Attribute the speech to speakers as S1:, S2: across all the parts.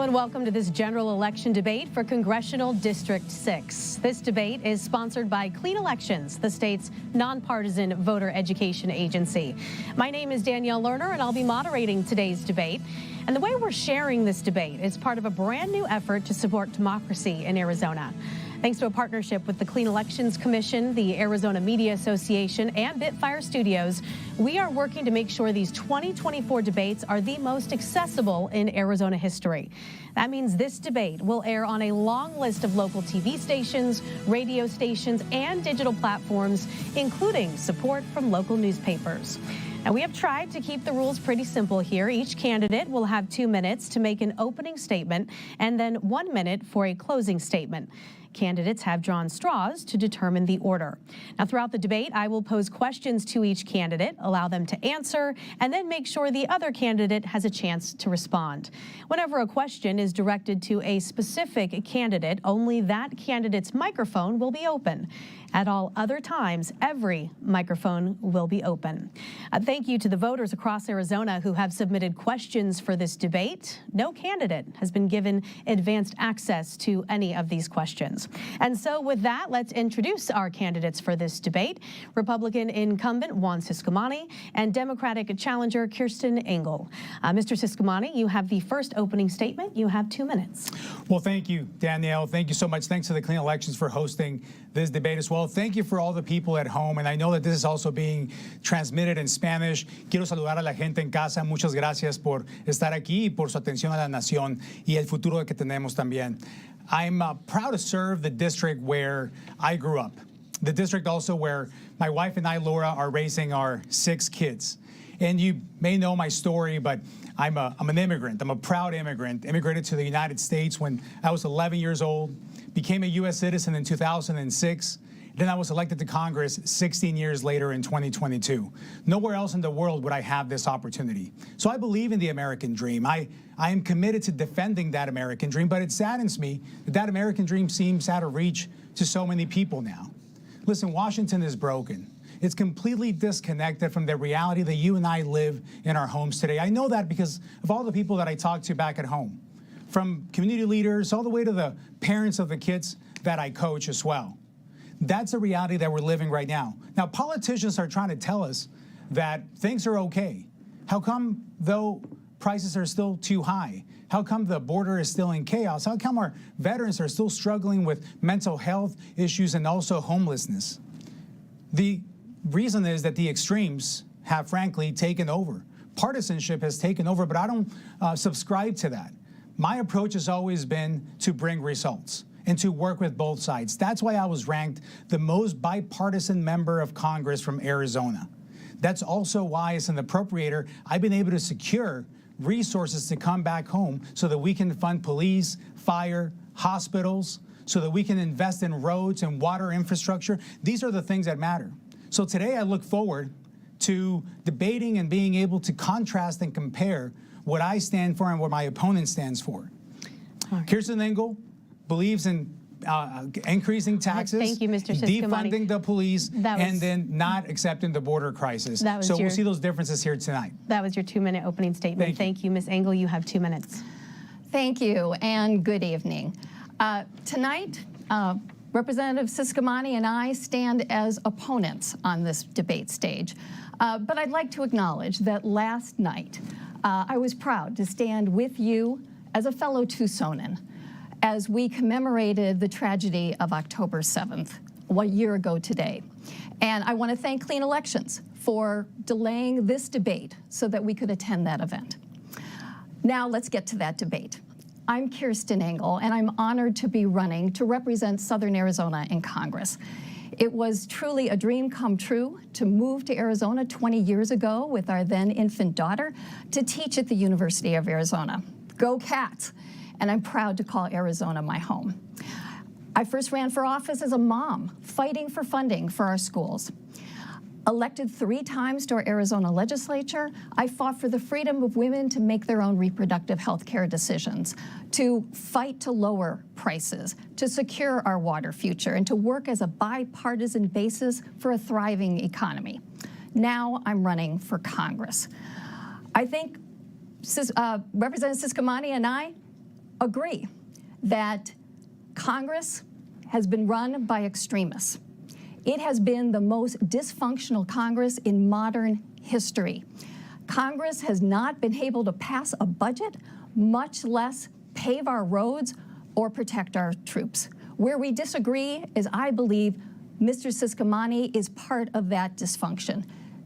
S1: and welcome to this general election debate for Congressional District 6. This debate is sponsored by Clean Elections, the state's nonpartisan voter education agency. My name is Danielle Lerner, and I'll be moderating today's debate. And the way we're sharing this debate is part of a brand new effort to support democracy in Arizona. Thanks to a partnership with the Clean Elections Commission, the Arizona Media Association, and Bitfire Studios, we are working to make sure these 2024 debates are the most accessible in Arizona history. That means this debate will air on a long list of local TV stations, radio stations, and digital platforms, including support from local newspapers. Now, we have tried to keep the rules pretty simple here. Each candidate will have 2 minutes to make an opening statement and then 1 minute for a closing statement. Candidates have drawn straws to determine the order. Now, throughout the debate, I will pose questions to each candidate, allow them to answer, and then make sure the other candidate has a chance to respond. Whenever a question is directed to a specific candidate, only that candidate's microphone will be open. At all other times, every microphone will be open. Thank you to the voters across Arizona who have submitted questions for this debate. No candidate has been given advanced access to any of these questions. And so with that, let's introduce our candidates for this debate. Republican incumbent Juan Ciscomani and Democratic challenger Kirsten Engel. Mr. Ciscomani, you have the first opening statement. You have 2 minutes.
S2: Well, thank you, Danielle. Thank you so much. Thanks to the Clean Elections for hosting this debate as well. Thank you for all the people at home. And I know that this is also being transmitted in Spanish. Quiero saludar a la gente en casa. Muchas gracias por estar aquí y por su atención a la nación y el futuro que tenemos también. I'm proud to serve the district where I grew up. The district also where my wife and I, Laura, are raising our 6 kids. And you may know my story, but I'm an immigrant. I'm a proud immigrant. Immigrated to the United States when I was 11 years old, became a U.S. citizen in 2006. Then I was elected to Congress 16 years later in 2022. Nowhere else in the world would I have this opportunity. So I believe in the American dream. I am committed to defending that American dream, but it saddens me that that American dream seems out of reach to so many people now. Listen, Washington is broken. It's completely disconnected from the reality that you and I live in our homes today. I know that because of all the people that I talk to back at home, from community leaders all the way to the parents of the kids that I coach as well. That's a reality that we're living right now. Now, politicians are trying to tell us that things are okay. How come, though, prices are still too high? How come the border is still in chaos? How come our veterans are still struggling with mental health issues and also homelessness? The reason is that the extremes have, frankly, taken over. Partisanship has taken over, but I don't subscribe to that. My approach has always been to bring results and to work with both sides. That's why I was ranked the most bipartisan member of Congress from Arizona. That's also why, as an appropriator, I've been able to secure resources to come back home so that we can fund police, fire, hospitals, so that we can invest in roads and water infrastructure. These are the things that matter. So today I look forward to debating and being able to contrast and compare what I stand for and what my opponent stands for. Right. Kirsten Engel believes in increasing taxes,
S1: thank you, Mr. Ciscomani.
S2: defunding the police, and then not accepting the border crisis. So we'll see those differences here tonight.
S1: That was your 2-minute opening statement. Thank you, Ms. Engel. You have 2 minutes.
S3: Thank you, and good evening. Tonight, Representative Ciscomani and I stand as opponents on this debate stage. But I'd like to acknowledge that last night, I was proud to stand with you as a fellow Tucsonan as we commemorated the tragedy of October 7th, 1 year ago today. And I want to thank Clean Elections for delaying this debate so that we could attend that event. Now let's get to that debate. I'm Kirsten Engel, and I'm honored to be running to represent Southern Arizona in Congress. It was truly a dream come true to move to Arizona 20 years ago with our then infant daughter to teach at the University of Arizona. Go Cats! And I'm proud to call Arizona my home. I first ran for office as a mom, fighting for funding for our schools. Elected 3 times to our Arizona legislature, I fought for the freedom of women to make their own reproductive health care decisions, to fight to lower prices, to secure our water future, and to work as a bipartisan basis for a thriving economy. Now I'm running for Congress. I think Representative Ciscomani and I agree that Congress has been run by extremists. It has been the most dysfunctional Congress in modern history. Congress has not been able to pass a budget, much less pave our roads or protect our troops. Where we disagree is, I believe, Mr. Ciscomani is part of that dysfunction.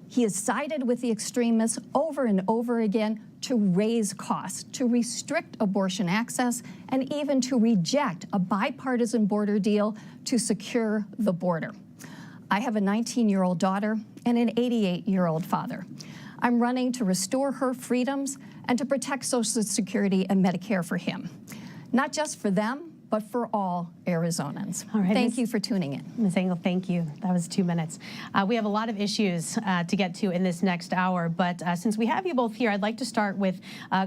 S3: He has sided with the extremists over and over again to raise costs, to restrict abortion access, and even to reject a bipartisan border deal to secure the border. I have a 19-year-old daughter and an 88-year-old father. I'm running to restore her freedoms and to protect Social Security and Medicare for him. Not just for them, but for all Arizonans.
S1: All right,
S3: thank you for tuning in.
S1: Ms. Engel, thank you. That was 2 minutes. We have a lot of issues to get to in this next hour, but since we have you both here, I'd like to start with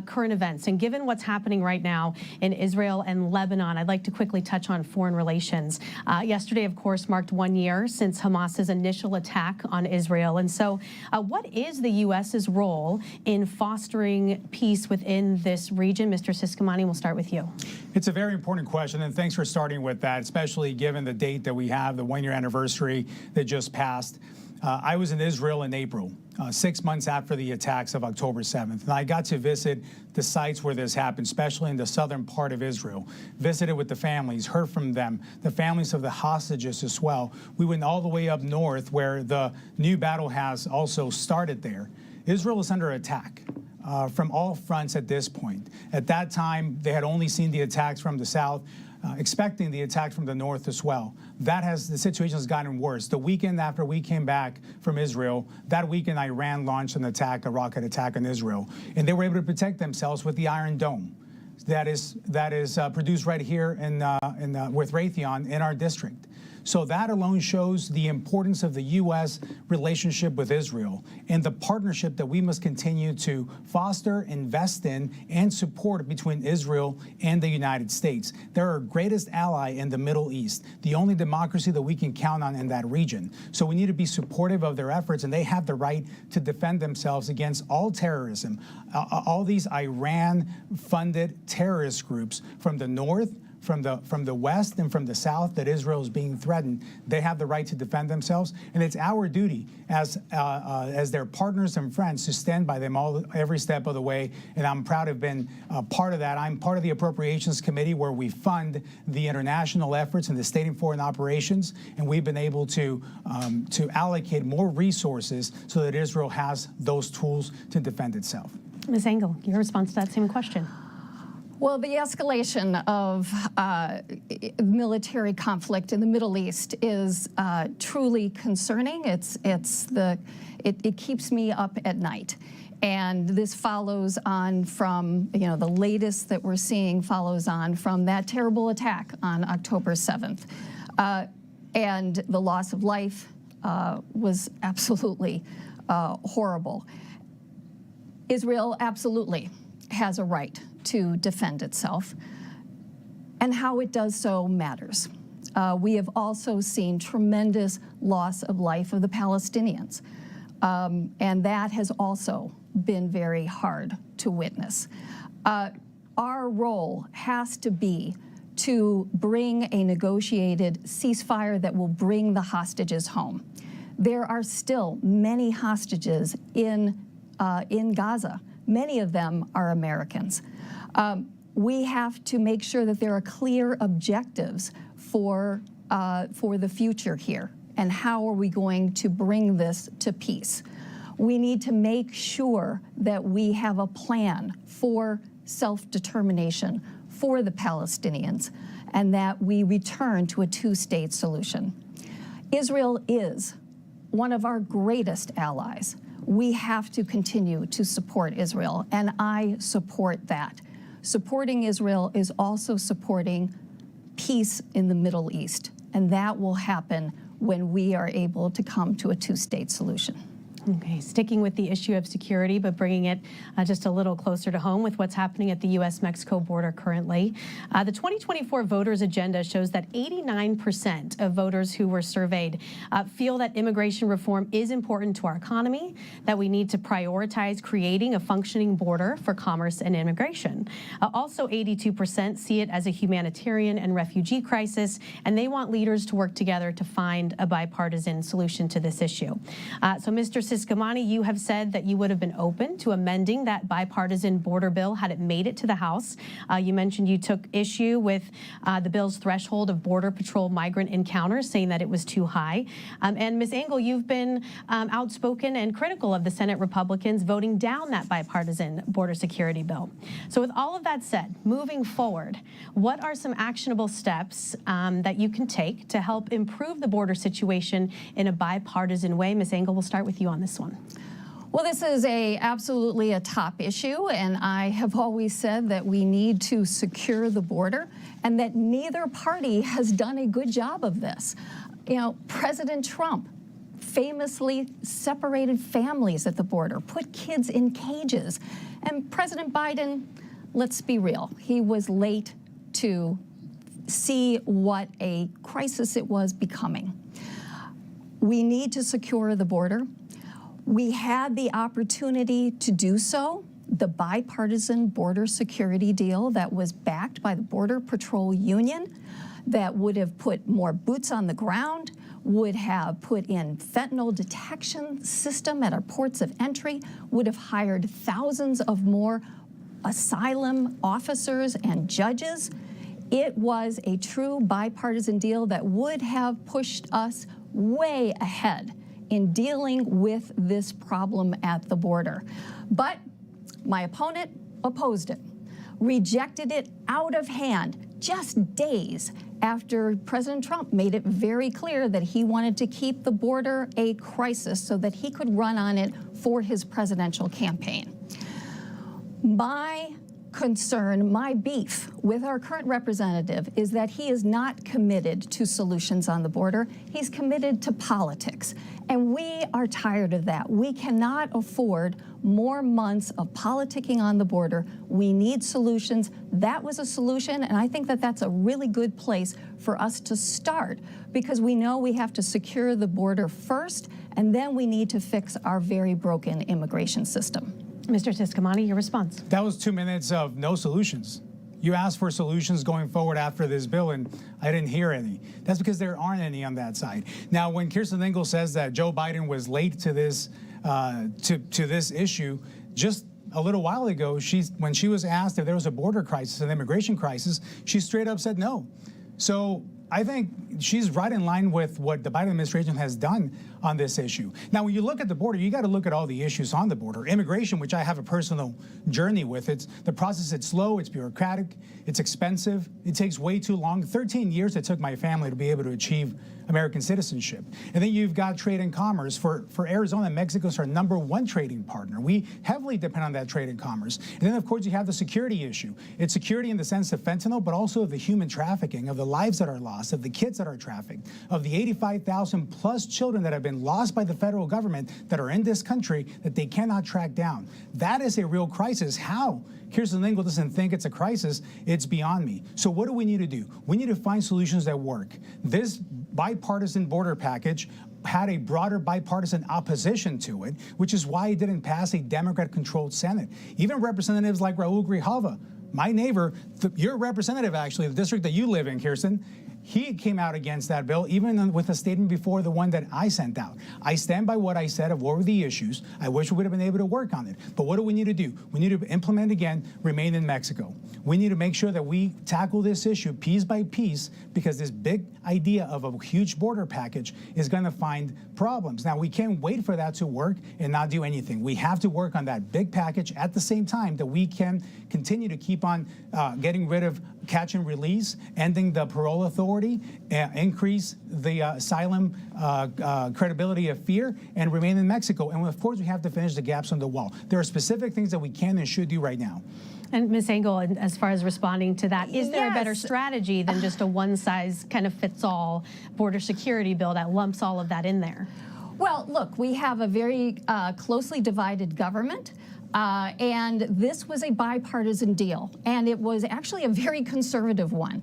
S1: current events. And given what's happening right now in Israel and Lebanon, I'd like to quickly touch on foreign relations. Yesterday, of course, marked 1 year since Hamas's initial attack on Israel. And so what is the U.S.'s role in fostering peace within this region? Mr. Ciscomani, we'll start with you.
S2: It's a very important question, and thanks for starting with that, especially given the date that we have, the 1 year anniversary that just passed. I was in Israel in April, 6 months after the attacks of October 7th, and I got to visit the sites where this happened, especially in the southern part of Israel. Visited with the families, heard from them, the families of the hostages as well. We went all the way up north where the new battle has also started there. Israel is under attack. From all fronts at this point. At that time, they had only seen the attacks from the south, expecting the attack from the north as well. The situation has gotten worse. The weekend after we came back from Israel, that weekend Iran launched an attack, a rocket attack on Israel, and they were able to protect themselves with the Iron Dome that is produced right here with Raytheon in our district. So that alone shows the importance of the U.S. relationship with Israel and the partnership that we must continue to foster, invest in, and support between Israel and the United States. They're our greatest ally in the Middle East, the only democracy that we can count on in that region. So we need to be supportive of their efforts, and they have the right to defend themselves against all terrorism, all these Iran-funded terrorist groups from the north, from the west, and from the south that Israel is being threatened. They have the right to defend themselves, and it's our duty as their partners and friends to stand by them every step of the way. And I'm proud to have been part of that. I'm part of the Appropriations Committee where we fund the international efforts in the state and foreign operations, and we've been able to allocate more resources so that Israel has those tools to defend itself.
S1: Ms. Engel, your response to that same question.
S3: Well, the escalation of military conflict in the Middle East is truly concerning. It keeps me up at night. And this follows on from, the latest that we're seeing follows on from that terrible attack on October 7th. And the loss of life was absolutely horrible. Israel absolutely has a right to defend itself, and how it does so matters. We have also seen tremendous loss of life of the Palestinians, and that has also been very hard to witness. Our role has to be to bring a negotiated ceasefire that will bring the hostages home. There are still many hostages in Gaza. Many of them are Americans. We have to make sure that there are clear objectives for the future here, and how are we going to bring this to peace. We need to make sure that we have a plan for self-determination for the Palestinians, and that we return to a two-state solution. Israel is one of our greatest allies. We have to continue to support Israel, and I support that. Supporting Israel is also supporting peace in the Middle East, and that will happen when we are able to come to a two-state solution.
S1: Okay, sticking with the issue of security, but bringing it just a little closer to home with what's happening at the U.S.-Mexico border currently. The 2024 voters agenda shows that 89% of voters who were surveyed feel that immigration reform is important to our economy, that we need to prioritize creating a functioning border for commerce and immigration. Also, 82% see it as a humanitarian and refugee crisis, and they want leaders to work together to find a bipartisan solution to this issue. So, Mr. Siscomani, you have said that you would have been open to amending that bipartisan border bill had it made it to the House. You mentioned you took issue with the bill's threshold of Border Patrol migrant encounters, saying that it was too high. And Ms. Engel, you've been outspoken and critical of the Senate Republicans voting down that bipartisan border security bill. So with all of that said, moving forward, what are some actionable steps that you can take to help improve the border situation in a bipartisan way? Ms. Engel, we'll start with you on this one.
S3: Well, this is absolutely a top issue, and I have always said that we need to secure the border and that neither party has done a good job of this. You know, President Trump famously separated families at the border, put kids in cages, and President Biden, let's be real, he was late to see what a crisis it was becoming. We need to secure the border. We had the opportunity to do so. The bipartisan border security deal that was backed by the Border Patrol Union, that would have put more boots on the ground, would have put in fentanyl detection system at our ports of entry, would have hired thousands of more asylum officers and judges. It was a true bipartisan deal that would have pushed us way ahead in dealing with this problem at the border. But my opponent opposed it, rejected it out of hand just days after President Trump made it very clear that he wanted to keep the border a crisis so that he could run on it for his presidential campaign. My concern, my beef with our current representative is that he is not committed to solutions on the border. He's committed to politics. And we are tired of that. We cannot afford more months of politicking on the border. We need solutions. That was a solution, and I think that that's a really good place for us to start, because we know we have to secure the border first, and then we need to fix our very broken immigration system.
S1: Mr. Siscomani, your response.
S2: That was 2 minutes of no solutions. You asked for solutions going forward after this bill, and I didn't hear any. That's because there aren't any on that side. Now, when Kirsten Engel says that Joe Biden was late to this this issue, just a little while ago, when she was asked if there was a border crisis, an immigration crisis, she straight up said no. So I think she's right in line with what the Biden administration has done on this issue. Now, when you look at the border, you got to look at all the issues on the border. Immigration, which I have a personal journey with, the process, it's slow, it's bureaucratic, it's expensive, it takes way too long. 13 years it took my family to be able to achieve American citizenship. And then you've got trade and commerce. For Arizona, Mexico is our #1 trading partner. We heavily depend on that trade and commerce. And then, of course, you have the security issue. It's security in the sense of fentanyl, but also of the human trafficking, of the lives that are lost, of the kids that are trafficked, of the 85,000 plus children that have been lost by the federal government that are in this country that they cannot track down. That is a real crisis. How Kirsten Engel doesn't think it's a crisis, it's beyond me. So what do we need to do? We need to find solutions that work. This bipartisan border package had a broader bipartisan opposition to it, which is why it didn't pass a Democrat-controlled Senate. Even representatives like Raul Grijalva, my neighbor, your representative actually, the district that you live in, Kirsten, he came out against that bill, even with a statement before the one that I sent out. I stand by what I said of what were the issues. I wish we would have been able to work on it. But what do we need to do? We need to implement again, remain in Mexico. We need to make sure that we tackle this issue piece by piece, because this big idea of a huge border package is going to find problems. Now, we can't wait for that to work and not do anything. We have to work on that big package at the same time that we can continue to keep on getting rid of catch and release, ending the parole authority, increase the asylum credibility of fear, and remain in Mexico. And of course, we have to finish the gaps on the wall. There are specific things that we can and should do right now.
S1: And Ms. Engel, as far as responding to that, is there a better strategy than just a one-size-kind-of-fits-all border security bill that lumps all of that in there?
S3: Well, look, we have a very closely divided government. And this was a bipartisan deal, and it was actually a very conservative one.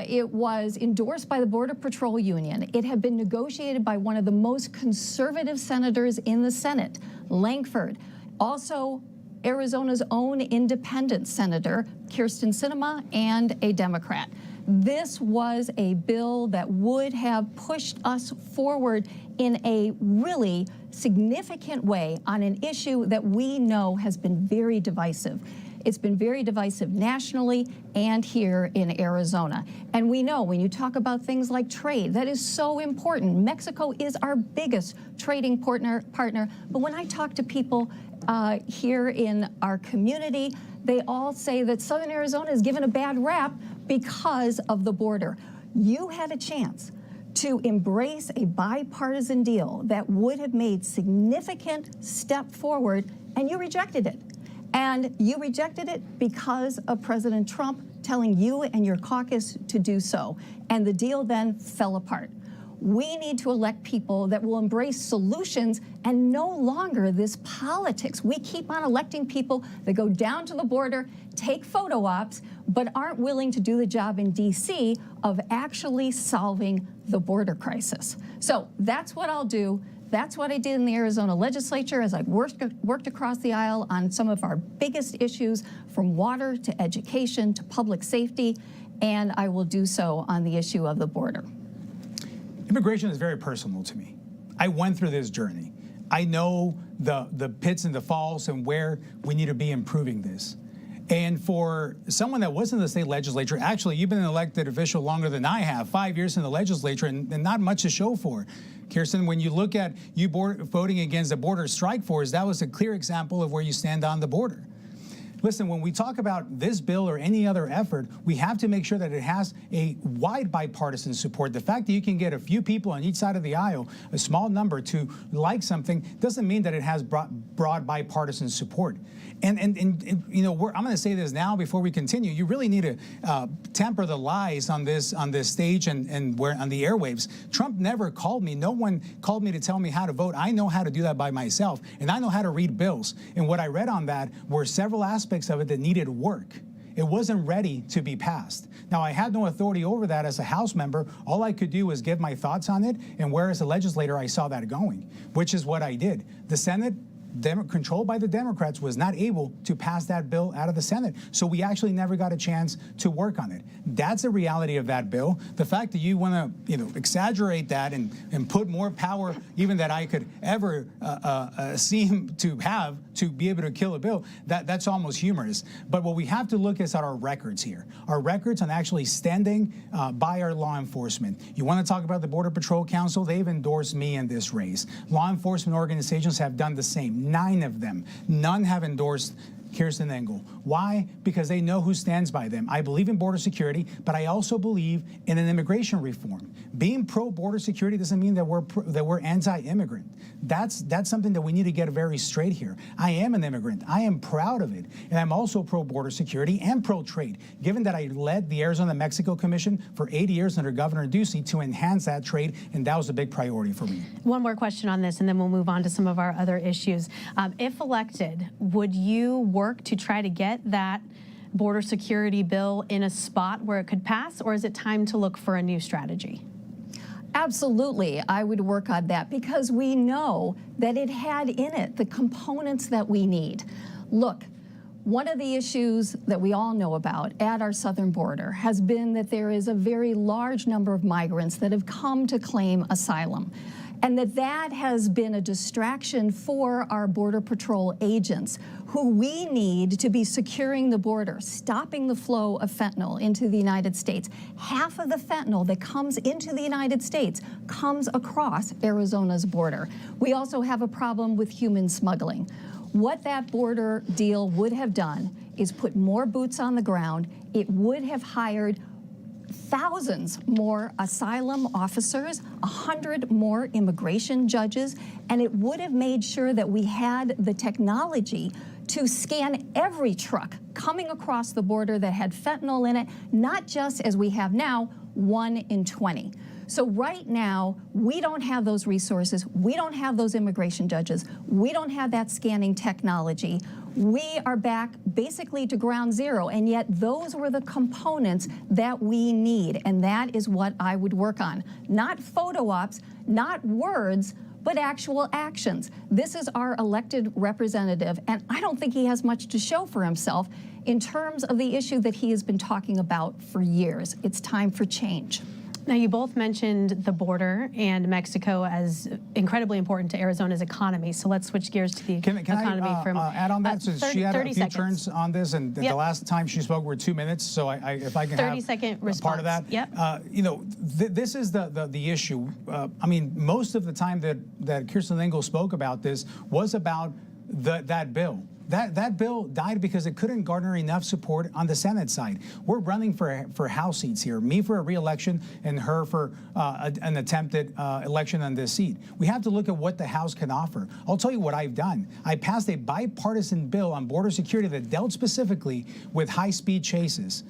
S3: It was endorsed by the Border Patrol Union. It had been negotiated by one of the most conservative senators in the Senate, Lankford. Also, Arizona's own independent senator, Kyrsten Sinema, and a Democrat. This was a bill that would have pushed us forward in a really significant way on an issue that we know has been very divisive. It's been very divisive nationally and here in Arizona. And we know when you talk about things like trade, that is so important. Mexico is our biggest trading partner. But when I talk to people here in our community, they all say that Southern Arizona is given a bad rap because of the border. You had a chance to embrace a bipartisan deal that would have made significant step forward, and you rejected it. And you rejected it because of President Trump telling you and your caucus to do so. And the deal then fell apart. We need to elect people that will embrace solutions and no longer this politics. We keep on electing people that go down to the border, take photo ops, but aren't willing to do the job in D.C. of actually solving the border crisis. So that's what I'll do. That's what I did in the Arizona legislature as I worked across the aisle on some of our biggest issues, from water to education to public safety, and I will do so on the issue of the border.
S2: Immigration is very personal to me. I went through this journey. I know the pits and the falls and where we need to be improving this. And for someone that was in the state legislature, actually, you've been an elected official longer than I have, 5 years in the legislature, and not much to show for. Kyrsten, when you look at you voting against the border strike force, that was a clear example of where you stand on the border. Listen, when we talk about this bill or any other effort, we have to make sure that it has a wide bipartisan support. The fact that you can get a few people on each side of the aisle, a small number, to like something doesn't mean that it has broad bipartisan support. And you know, I'm going to say this now before we continue. You really need to temper the lies on this stage and where on the airwaves. Trump never called me. No one called me to tell me how to vote. I know how to do that by myself, and I know how to read bills. And what I read on that were several aspects of it that needed work. It wasn't ready to be passed. Now, I had no authority over that as a House member. All I could do was give my thoughts on it, and where as a legislator I saw that going, which is what I did. The Senate, controlled by the Democrats, was not able to pass that bill out of the Senate. So we actually never got a chance to work on it. That's the reality of that bill. The fact that you want to, exaggerate that and put more power even that I could ever seem to have to be able to kill a bill, that's almost humorous. But what we have to look at our records here. Our records on actually standing by our law enforcement. You want to talk about the Border Patrol Council? They've endorsed me in this race. Law enforcement organizations have done the same. 9 of them. None have endorsed Kyrsten Engel. Why? Because they know who stands by them. I believe in border security, but I also believe in an immigration reform. Being pro-border security doesn't mean that we're anti-immigrant. That's something that we need to get very straight here. I am an immigrant. I am proud of it. And I'm also pro-border security and pro-trade, given that I led the Arizona-Mexico Commission for 8 years under Governor Ducey to enhance that trade, and that was a big priority for me.
S1: One more question on this, and then we'll move on to some of our other issues. If elected, would you work to try to get that border security bill in a spot where it could pass, or is it time to look for a new strategy?
S3: Absolutely, I would work on that because we know that it had in it the components that we need. Look, one of the issues that we all know about at our southern border has been that there is a very large number of migrants that have come to claim asylum, and that has been a distraction for our Border Patrol agents, who we need to be securing the border, stopping the flow of fentanyl into the United States. Half of the fentanyl that comes into the United States comes across Arizona's border. We also have a problem with human smuggling. What that border deal would have done is put more boots on the ground. It would have hired thousands more asylum officers, 100 more immigration judges, and it would have made sure that we had the technology to scan every truck coming across the border that had fentanyl in it, not just as we have now, 1 in 20. So right now, we don't have those resources. We don't have those immigration judges. We don't have that scanning technology. We are back basically to ground zero, and yet those were the components that we need, and that is what I would work on. Not photo ops, not words, but actual actions. This is our elected representative, and I don't think he has much to show for himself in terms of the issue that he has been talking about for years. It's time for change.
S1: Now, you both mentioned the border and Mexico as incredibly important to Arizona's economy. So let's switch gears to the economy.
S2: Can I add on that? So
S1: 30,
S2: she had a few
S1: 30
S2: turns on this, and the last time she spoke were 2 minutes. So if I can have
S1: 30-second
S2: a
S1: response.
S2: part of that.
S1: Yep.
S2: You know, this is the issue. I mean, most of the time that Kirsten Lingle spoke about this was about that bill. That bill died because it couldn't garner enough support on the Senate side. We're running for House seats here, me for a re-election and her for an attempted election on this seat. We have to look at what the House can offer. I'll tell you what I've done. I passed a bipartisan bill on border security that dealt specifically with high-speed chases,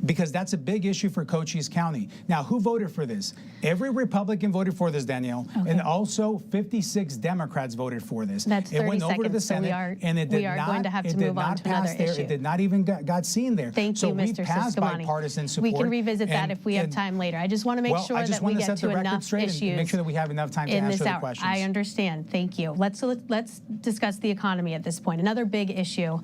S2: because that's a big issue for Cochise County. Now, who voted for this? Every Republican voted for this, Danielle, and also 56 Democrats voted for this.
S1: That's 30
S2: it went over to the
S1: seconds,
S2: Senate,
S1: so
S2: and it did
S1: we are going to have to move on to another issue.
S2: It did not even got seen there.
S1: Thank you, Mr.
S2: So we passed
S1: Siscomani.
S2: bipartisan support.
S1: We can revisit that if we have time later. I just want to make sure that we get to enough issues
S2: and make sure that we have enough time to answer the questions.
S1: I understand. Thank you. Let's discuss the economy at this point. Another big issue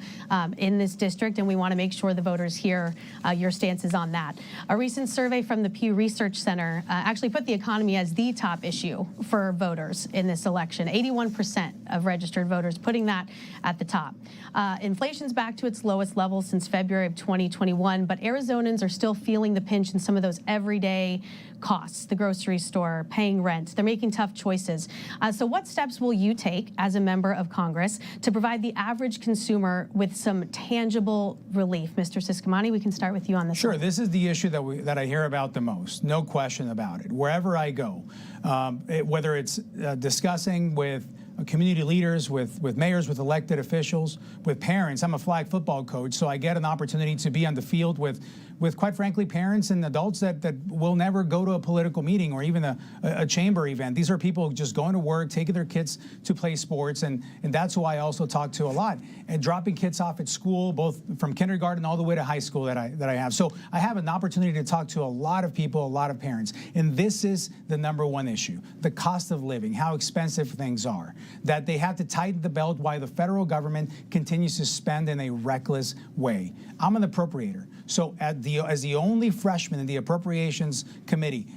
S1: in this district, and we want to make sure the voters hear your stances on that. A recent survey from the Pew Research Center actually put the economy as the top issue for voters in this election. 81% of registered voters putting that at the top. Inflation's back to its lowest level since February of 2021, but Arizonans are still feeling the pinch in some of those everyday costs, the grocery store, paying rent. They're making tough choices. So what steps will you take as a member of Congress to provide the average consumer with some tangible relief? Mr. Siscomani, we can start with you on this.
S2: Sure.
S1: one.
S2: This is the issue that I hear about the most. No question about it. Wherever I go, whether it's discussing with community leaders, with mayors, with elected officials, with parents. I'm a flag football coach, so I get an opportunity to be on the field with quite frankly, parents and adults that will never go to a political meeting or even a chamber event. These are people just going to work, taking their kids to play sports, and that's who I also talk to a lot. And dropping kids off at school, both from kindergarten all the way to high school that I have. So I have an opportunity to talk to a lot of people, a lot of parents. And this is the number one issue, the cost of living, how expensive things are, that they have to tighten the belt while the federal government continues to spend in a reckless way. I'm an appropriator. So as the only freshman in the Appropriations Committee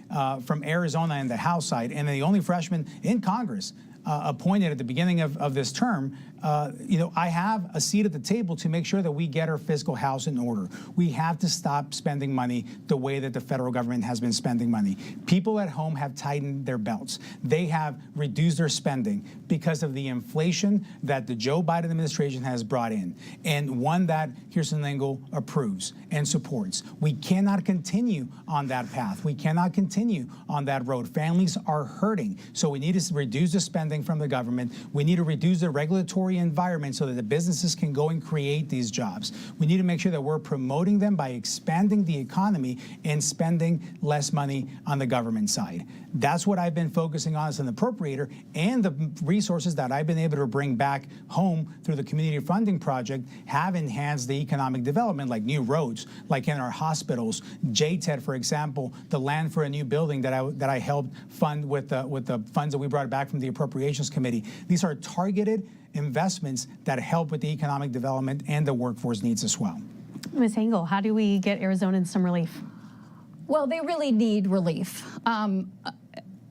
S2: from Arizona and the House side, and the only freshman in Congress appointed at the beginning of this term, I have a seat at the table to make sure that we get our fiscal house in order. We have to stop spending money the way that the federal government has been spending money. People at home have tightened their belts. They have reduced their spending because of the inflation that the Joe Biden administration has brought in, and one that Kirsten Lingle approves and supports. We cannot continue on that path. We cannot continue on that road. Families are hurting, so we need to reduce the spending from the government. We need to reduce the regulatory environment so that the businesses can go and create these jobs. We need to make sure that we're promoting them by expanding the economy and spending less money on the government side. That's what I've been focusing on as an appropriator, and the resources that I've been able to bring back home through the community funding project have enhanced the economic development, like new roads, like in our hospitals, JTED, for example, the land for a new building that I helped fund with the funds that we brought back from the Appropriations Committee. These are targeted investments that help with the economic development and the workforce needs as well.
S1: Ms. Engel, how do we get Arizonans some relief?
S3: Well, they really need relief.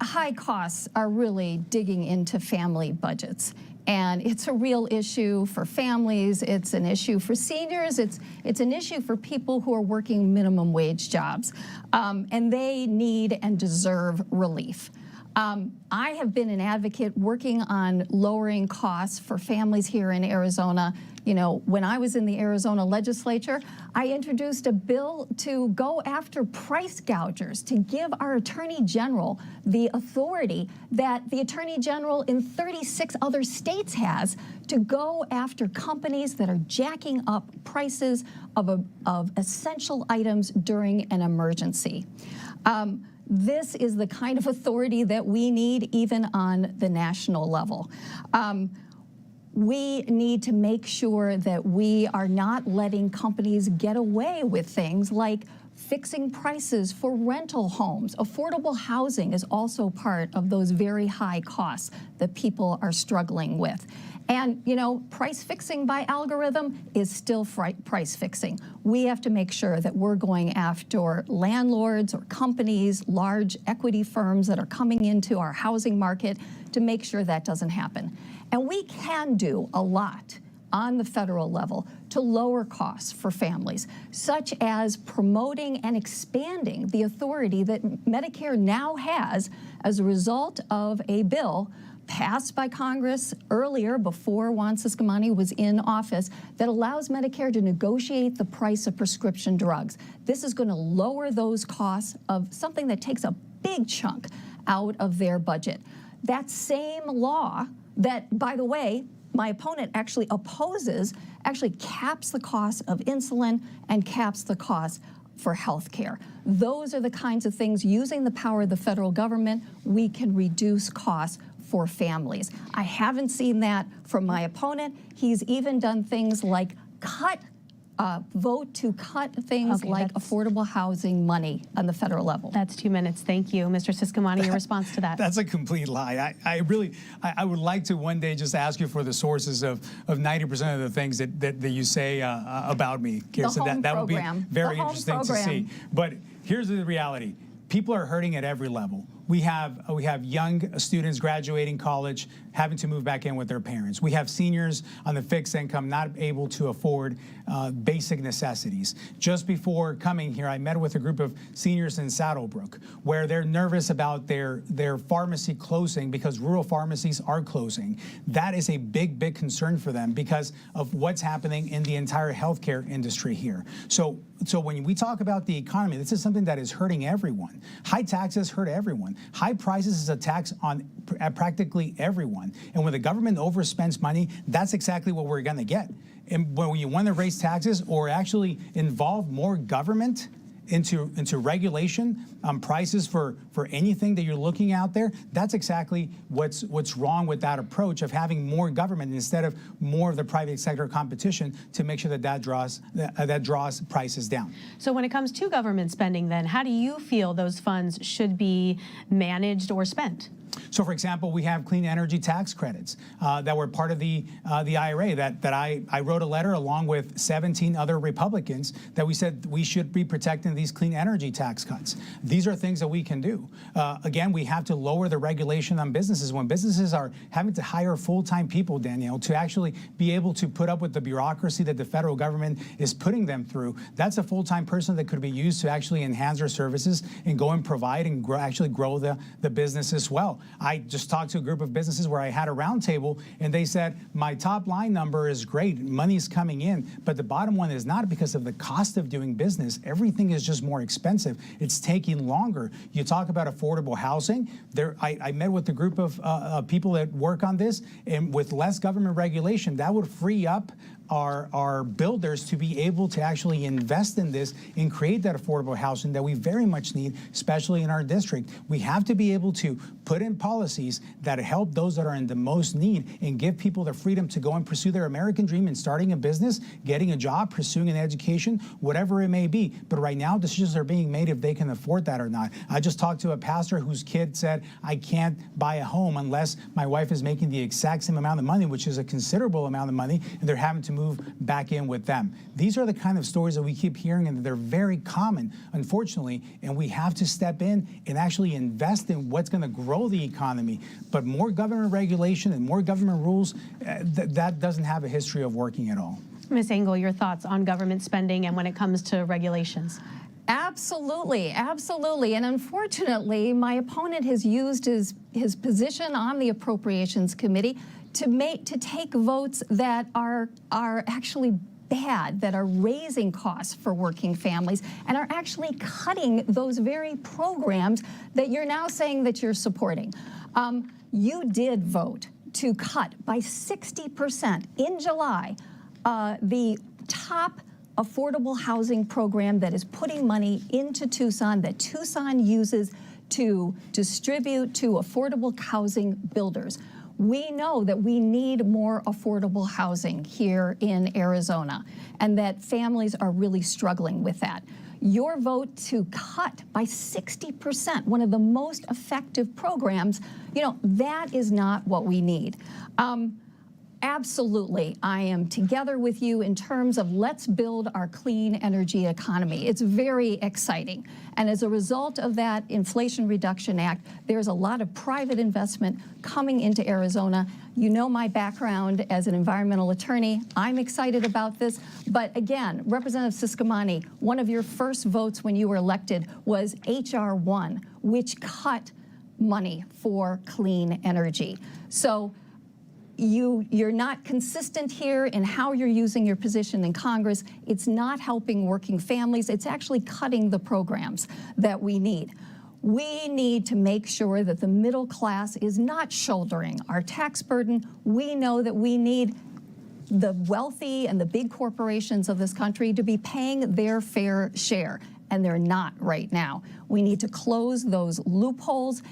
S3: High costs are really digging into family budgets. And it's a real issue for families. It's an issue for seniors. It's an issue for people who are working minimum wage jobs. And they need and deserve relief. I have been an advocate working on lowering costs for families here in Arizona. You know, when I was in the Arizona legislature, I introduced a bill to go after price gougers, to give our Attorney General the authority that the Attorney General in 36 other states has to go after companies that are jacking up prices of essential items during an emergency. this is the kind of authority that we need even on the national level. We need to make sure that we are not letting companies get away with things like fixing prices for rental homes. Affordable housing is also part of those very high costs that people are struggling with. And, you know, price fixing by algorithm is still price fixing. We have to make sure that we're going after landlords or companies, large equity firms that are coming into our housing market to make sure that doesn't happen. And we can do a lot on the federal level to lower costs for families, such as promoting and expanding the authority that Medicare now has as a result of a bill passed by Congress earlier, before Juan Ciscomani was in office, that allows Medicare to negotiate the price of prescription drugs. This is going to lower those costs of something that takes a big chunk out of their budget. That same law that, by the way, my opponent actually opposes, actually caps the cost of insulin and caps the cost for health care. Those are the kinds of things, using the power of the federal government, we can reduce costs for families. I haven't seen that from my opponent. He's even done things like vote to cut things like affordable housing money on the federal level.
S1: That's 2 minutes. Thank you. Mr. Ciscomani, your response to that?
S2: That's a complete lie. I would like to one day just ask you for the sources of 90% of the things that you say about me, Kirsten. That would be very interesting to see. But here's the reality. People are hurting at every level. We have young students graduating college, having to move back in with their parents. We have seniors on the fixed income not able to afford basic necessities. Just before coming here, I met with a group of seniors in Saddlebrook, where they're nervous about their pharmacy closing because rural pharmacies are closing. That is a big, big concern for them because of what's happening in the entire healthcare industry here. So when we talk about the economy, this is something that is hurting everyone. High taxes hurt everyone. High prices is a tax on practically everyone. And when the government overspends money, that's exactly what we're going to get. And when you want to raise taxes or actually involve more government into regulation on prices for anything that you're looking out there, that's exactly what's wrong with that approach of having more government instead of more of the private sector competition to make sure that draws prices down.
S1: So when it comes to government spending, then how do you feel those funds should be managed or spent?
S2: So, for example, we have clean energy tax credits that were part of the IRA that I wrote a letter along with 17 other Republicans that we said we should be protecting these clean energy tax cuts. These are things that we can do. Again, we have to lower the regulation on businesses. When businesses are having to hire full-time people, Danielle, to actually be able to put up with the bureaucracy that the federal government is putting them through, that's a full-time person that could be used to actually enhance their services and go and provide and actually grow the business as well. I just talked to a group of businesses where I had a roundtable, and they said, my top line number is great, money's coming in, but the bottom one is not because of the cost of doing business. Everything is just more expensive. It's taking longer. You talk about affordable housing. I met with a group of people that work on this, and with less government regulation, that would free up our builders to be able to actually invest in this and create that affordable housing that we very much need, especially in our district. We have to be able to put in policies that help those that are in the most need and give people the freedom to go and pursue their American dream and starting a business, getting a job, pursuing an education, whatever it may be. But right now, decisions are being made if they can afford that or not. I just talked to a pastor whose kid said, I can't buy a home unless my wife is making the exact same amount of money, which is a considerable amount of money, and they're having to move back in with them. These are the kind of stories that we keep hearing, and they're very common, unfortunately, and we have to step in and actually invest in what's going to grow the economy. But more government regulation and more government rules, that doesn't have a history of working at all.
S1: Ms. Engel, your thoughts on government spending and when it comes to regulations?
S3: Absolutely, absolutely. And unfortunately, my opponent has used his position on the Appropriations Committee to take votes that are actually bad, that are raising costs for working families and are actually cutting those very programs that you're now saying that you're supporting. You did vote to cut by 60% in July the top affordable housing program that is putting money into Tucson, that Tucson uses to distribute to affordable housing builders. We know that we need more affordable housing here in Arizona, and that families are really struggling with that. Your vote to cut by 60% one of the most effective programs, that is not what we need. Absolutely, I am together with you in terms of let's build our clean energy economy. It's very exciting. And as a result of that Inflation Reduction Act, there's a lot of private investment coming into Arizona. You know my background as an environmental attorney. I'm excited about this. But again, Representative Ciscomani, one of your first votes when you were elected was H.R. 1, which cut money for clean energy. So you're not consistent here in how you're using your position in Congress. It's not helping working families. It's actually cutting the programs that we need. We need to make sure that the middle class is not shouldering our tax burden. We know that we need the wealthy and the big corporations of this country to be paying their fair share, and they're not right now. We need to close those loopholes.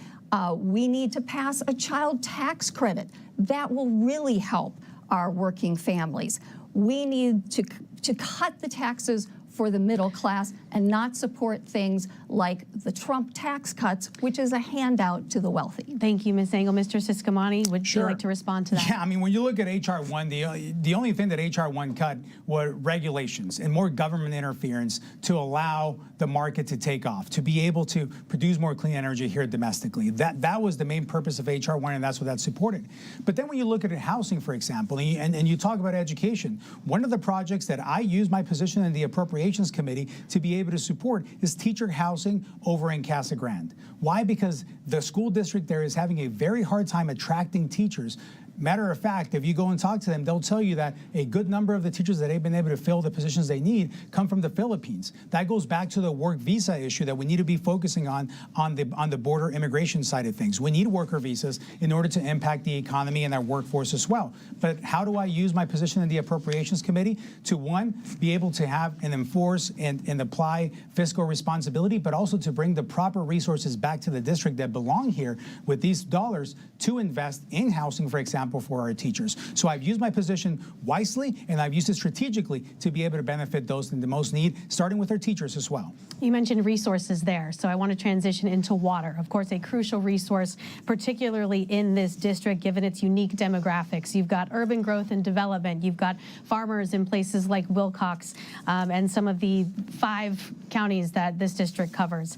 S3: We need to pass a child tax credit. That will really help our working families. We need to cut the taxes for the middle class and not support things like the Trump tax cuts, which is a handout to the wealthy.
S1: Thank you, Ms. Engel. Mr. Ciscomani, would you like to respond to that?
S2: Yeah, I mean, when you look at H.R. 1, the only thing that H.R. 1 cut were regulations and more government interference to allow the market to take off, to be able to produce more clean energy here domestically. That was the main purpose of H.R. 1, and that's what that supported. But then when you look at housing, for example, and you talk about education, one of the projects that I use my position in the Appropriations Committee to be able to support is teacher housing over in Casa Grande. Why? Because the school district there is having a very hard time attracting teachers. Matter of fact, if you go and talk to them, they'll tell you that a good number of the teachers that they've been able to fill the positions they need come from the Philippines. That goes back to the work visa issue that we need to be focusing on the border immigration side of things. We need worker visas in order to impact the economy and our workforce as well. But how do I use my position in the Appropriations Committee to, one, be able to have and enforce and apply fiscal responsibility, but also to bring the proper resources back to the district that belong here with these dollars to invest in housing, for example, for our teachers. So I've used my position wisely, and I've used it strategically to be able to benefit those in the most need, starting with our teachers as well.
S1: You mentioned resources there, so I want to transition into water. Of course, a crucial resource, particularly in this district, given its unique demographics. You've got urban growth and development. You've got farmers in places like Wilcox and some of the 5 counties that this district covers.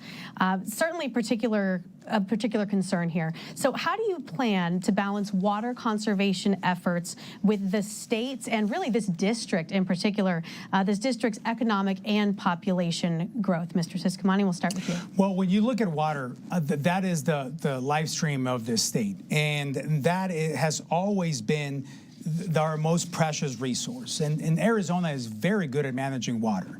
S1: Certainly a particular concern here. So how do you plan to balance water conservation efforts with the state's and really this district in particular, this district's economic and population growth? Mr. Ciscomani, we'll start with you.
S2: Well, when you look at water, that is the life stream of this state, and that has always been our most precious resource. And Arizona is very good at managing water.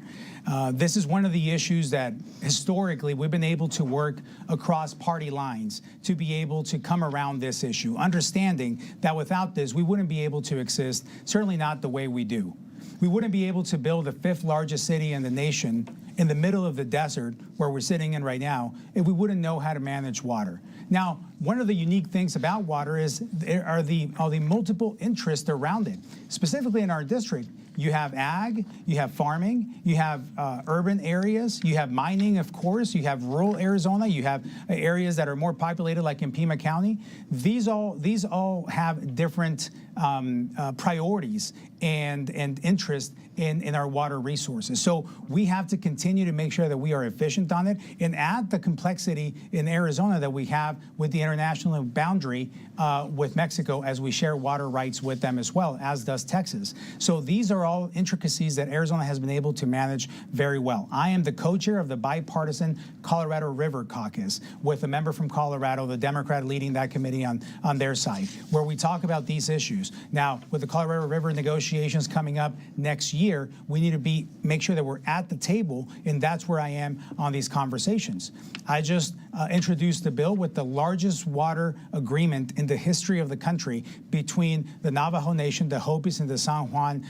S2: This is one of the issues that historically we've been able to work across party lines to be able to come around this issue, understanding that without this, we wouldn't be able to exist, certainly not the way we do. We wouldn't be able to build the 5th largest city in the nation in the middle of the desert where we're sitting in right now if we wouldn't know how to manage water. Now, one of the unique things about water is there are the multiple interests around it. Specifically in our district, you have ag, you have farming, you have urban areas, you have mining, of course, you have rural Arizona, you have areas that are more populated like in Pima County. These all have different priorities and interest in our water resources. So we have to continue to make sure that we are efficient on it and add the complexity in Arizona that we have with the international boundary with Mexico, as we share water rights with them as well, as does Texas. So these are all intricacies that Arizona has been able to manage very well. I am the co-chair of the bipartisan Colorado River Caucus with a member from Colorado, the Democrat leading that committee on their side, where we talk about these issues. Now, with the Colorado River negotiations coming up next year, we need to make sure that we're at the table, and that's where I am on these conversations. I just introduced the bill with the largest largest water agreement in the history of the country between the Navajo Nation, the Hopis, and the San Juan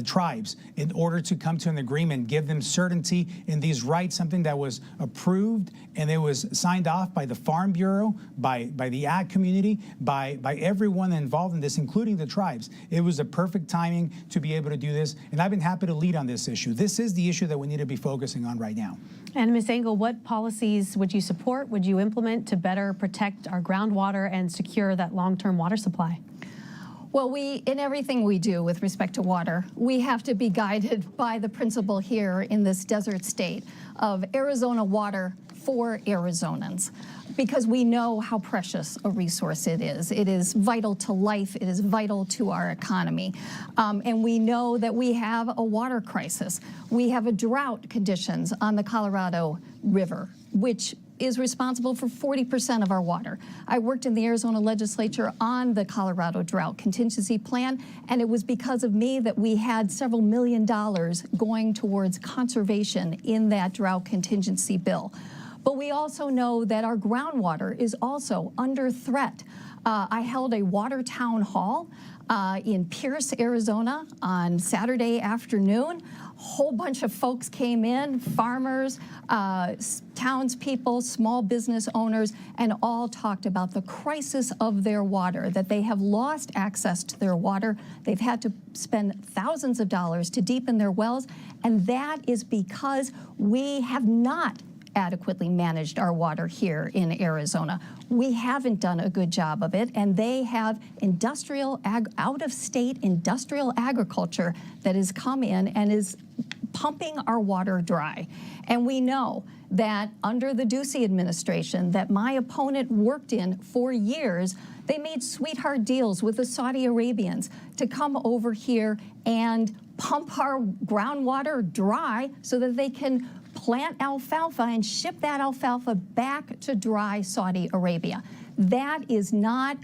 S2: tribes in order to come to an agreement, give them certainty in these rights, something that was approved and it was signed off by the Farm Bureau, by the ag community, by everyone involved in this, including the tribes. It was the perfect timing to be able to do this, and I've been happy to lead on this issue. This is the issue that we need to be focusing on right now.
S1: And Ms. Engel, what policies would you support, would you implement to better protect our groundwater and secure that long-term water supply?
S3: Well, in everything we do with respect to water, we have to be guided by the principle here in this desert state of Arizona water for Arizonans, because we know how precious a resource it is. It is vital to life. It is vital to our economy. And we know that we have a water crisis. We have a drought conditions on the Colorado River, which is responsible for 40% of our water. I worked in the Arizona legislature on the Colorado Drought Contingency Plan, and it was because of me that we had several $1 million going towards conservation in that drought contingency bill. But we also know that our groundwater is also under threat. I held a water town hall in Pierce, Arizona on Saturday afternoon. A whole bunch of folks came in, farmers, townspeople, small business owners, and all talked about the crisis of their water, that they have lost access to their water. They've had to spend thousands of dollars to deepen their wells, and that is because we have not adequately managed our water here in Arizona. We haven't done a good job of it, and they have out-of-state industrial agriculture that has come in and is pumping our water dry. And we know that under the Ducey administration that my opponent worked in for years, they made sweetheart deals with the Saudi Arabians to come over here and pump our groundwater dry so that they can plant alfalfa and ship that alfalfa back to dry Saudi Arabia. That is not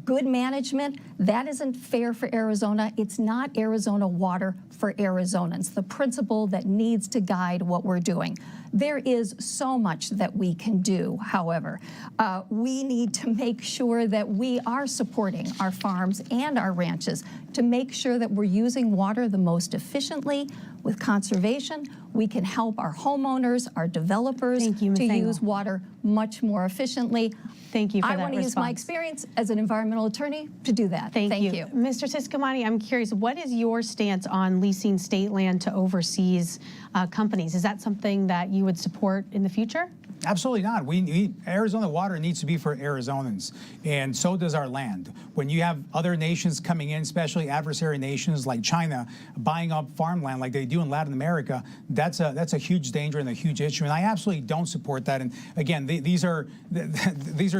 S3: good management. That isn't fair for Arizona. It's not Arizona water for Arizonans, the principle that needs to guide what we're doing. There is so much that we can do, however. We need to make sure that we are supporting our farms and our ranches to make sure that we're using water the most efficiently. With conservation, we can help our homeowners, our developers to use water much more efficiently.
S1: Thank you for that response.
S3: I want to use my experience as an environmental attorney to do that.
S1: Thank you. Mr. Ciscomani, I'm curious, what is your stance on leasing state land to overseas companies? Is that something that you would support in the future?
S2: Absolutely not. Arizona water needs to be for Arizonans, and so does our land. When you have other nations coming in, especially adversary nations like China, buying up farmland like they do in Latin America, that's a huge danger and a huge issue, and I absolutely don't support that. And again, these are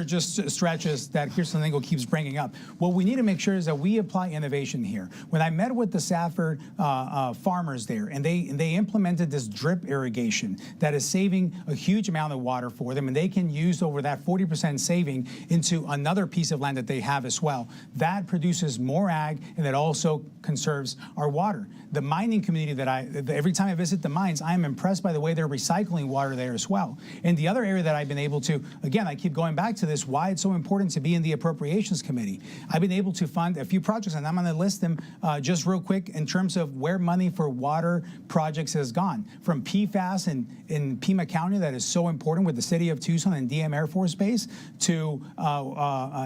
S2: just stretches that Kirsten Engel keeps bringing up. What we need to make sure is that we apply innovation here. When I met with the Safford farmers there, and they implemented this drip irrigation that is saving a huge amount of water for them, and they can use over that 40% saving into another piece of land that they have as well. That produces more ag, and it also conserves our water. The mining community every time I visit the mines, I am impressed by the way they're recycling water there as well. And the other area that I've been able to, again, I keep going back to this, why it's so important to be in the Appropriations Committee. I've been able to fund a few projects, and I'm going to list them just real quick in terms of where money for water projects has gone. From PFAS in Pima County, that is so important with the city of Tucson and DM Air Force Base, to